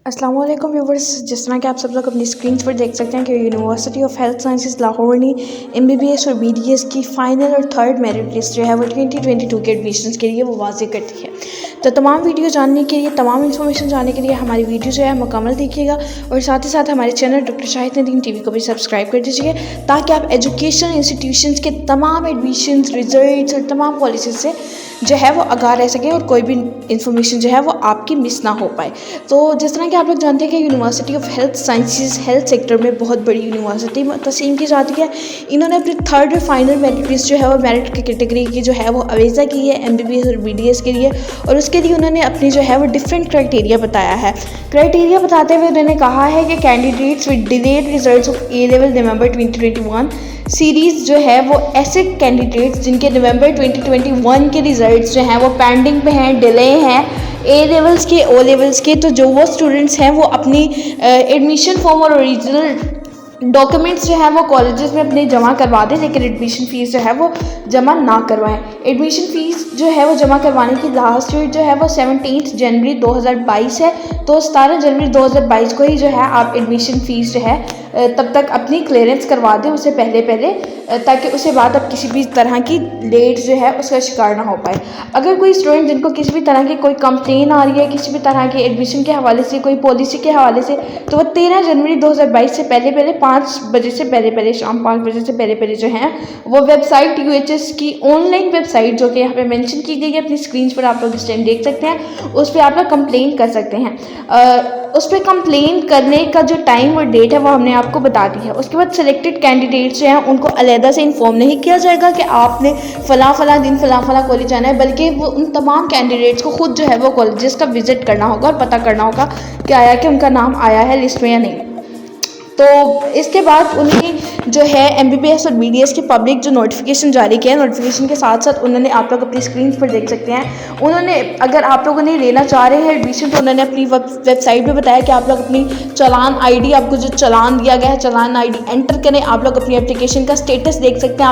अस्सलाम वालेकुम व्यूवर्स, जिस तरह कि आप सब लोग अपनी स्क्रीन पर देख सकते हैं कि university of health sciences Lahore ने MBBS और BDS की फ़ाइनल और थर्ड मेरिट लिस्ट जो है वो 2022 के एडमिशन्स के लिए वो वाज़े करती है। तो तमाम वीडियो जानने के लिए, तमाम इन्फॉर्मेशन जानने के लिए हमारी वीडियो जो है मुकम्मल देखिएगा और साथ ही साथ हमारे channel doctor Shahid Nadeem TV को भी सब्सक्राइब कर दीजिए ताकि आप एजुकेशन इंस्टीट्यूशंस के तमाम एडमिशन्स, रिजल्ट्स और तमाम पॉलिसीज से जो है वो आगाह रह सके और कोई भी इन्फॉर्मेशन जो है वो आपकी मिस ना हो पाए। तो जिस तरह कि आप लोग जानते हैं कि university of health sciences health sector में बहुत बड़ी यूनिवर्सिटी तस्लीम की जाती है। इन्होंने अपनी थर्ड और फाइनल मेरिट लिस्ट जो है वो मेरिट की कैटेगरी की जो है वो अवेज़ा की है MBBS और BDS के लिए, और उसके लिए उन्होंने अपनी जो है वो डिफरेंट क्राइटेरिया बताया है। क्राइटेरिया बताते हुए उन्होंने कहा है कि candidates with delayed results of A level November 2021 series जो है वो ऐसे कैंडिडेट्स जिनके नवंबर 2021 के रिजल्ट्स जो हैं वो पेंडिंग पे हैं, डिले हैं, A लेवल्स के, O लेवल्स के, तो जो वो स्टूडेंट्स हैं वो अपनी एडमिशन फॉर्म और ओरिजिनल डॉक्यूमेंट्स जो है वो कॉलेजेस में अपने जमा करवा दें, लेकिन एडमिशन फ़ीस जो है वो जमा ना करवाएं। एडमिशन फ़ीस जो है वो जमा करवाने की लास्ट डेट जो है वो 17 जनवरी 2022 है। तो 17 जनवरी 2022 को ही जो है आप एडमिशन फ़ीस जो है तब तक अपनी क्लियरेंस करवा दें, उससे पहले ताकि उसके बाद अब किसी भी तरह की लेट जो है उसका शिकार ना हो पाए। अगर कोई स्टूडेंट जिनको किसी भी तरह की कोई कंप्लेन आ रही है, किसी भी तरह के एडमिशन के हवाले से, कोई पॉलिसी के हवाले से, तो वो 13 जनवरी 2022 से पहले 5 बजे से पहले शाम 5 बजे से पहले जो है वो वेबसाइट UHS की ऑनलाइन वेबसाइट जो कि यहाँ पे मेंशन की गई है, अपनी स्क्रीन पर आप लोग इस टाइम देख सकते हैं, उस पर आप लोग कंप्लेन कर सकते हैं। उस पर कंप्लेन करने का जो टाइम और डेट है वो हमने आपको बता दी है। उसके बाद सिलेक्टेड कैंडिडेट्स जो हैं उनको अलहदा से इन्फॉर्म नहीं किया जाएगा कि आपने फ़ला दिन फ़ला कॉलेज जाना है, बल्कि वो उन तमाम कैंडिडेट्स को खुद जो है वो कॉलेजेस का विज़िट करना होगा और पता करना होगा कि आया कि उनका नाम आया है लिस्ट में या नहीं। तो इसके बाद उन्हें जो है MBBS और BDS की पब्लिक जो नोटिफिकेशन जारी किया है, नोटिफिकेशन के साथ साथ उन्होंने, आप लोग अपनी स्क्रीन पर देख सकते हैं, उन्होंने, अगर आप लोग उन्हें लेना चाह रहे हैं एडमिशन, तो उन्होंने अपनी वेबसाइट पे बताया कि आप लोग अपनी चालान ID, आपको जो चालान दिया गया है चालान ID एंटर करें। आप लोग अपनी एप्लीकेशन का स्टेटस देख सकते हैं,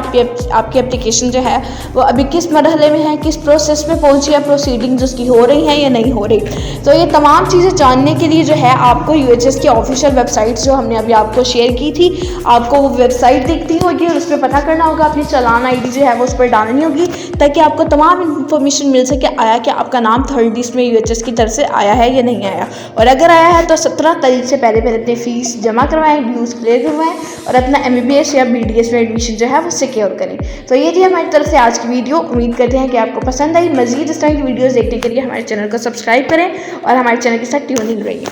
आपकी एप्लीकेशन जो है वो अभी किस मरहले में है, किस प्रोसेस में पहुँची है, प्रोसीडिंग्स उसकी हो रही हैं या नहीं हो रही। तो ये तमाम चीज़ें जानने के लिए जो है आपको UHS की ऑफिशियल वेबसाइट जो हमने अभी आपको शेयर की थी, आपको वो वेबसाइट देखनी होगी और उस पर पता करना होगा, अपनी चालान ID जो है वो उस पर डालनी होगी ताकि आपको तमाम इन्फॉर्मेशन मिल सके आया कि आपका नाम थर्ड लिस्ट में UHS की तरफ से आया है या नहीं आया। और अगर आया है तो 17 तारीख से पहले अपनी फ़ीस जमा करवाएं, ड्यूज़ क्लियर करवाएं और अपना MBBS या BDS में एडमिशन जो है वो सिक्योर करें। तो ये थी हमारी तरफ से आज की वीडियो। उम्मीद करते हैं कि आपको पसंद आई। मज़ीद इस तरह की वीडियोज़ देखने के लिए हमारे चैनल को सब्सक्राइब करें और हमारे चैनल के साथ ट्यून इन रहिए।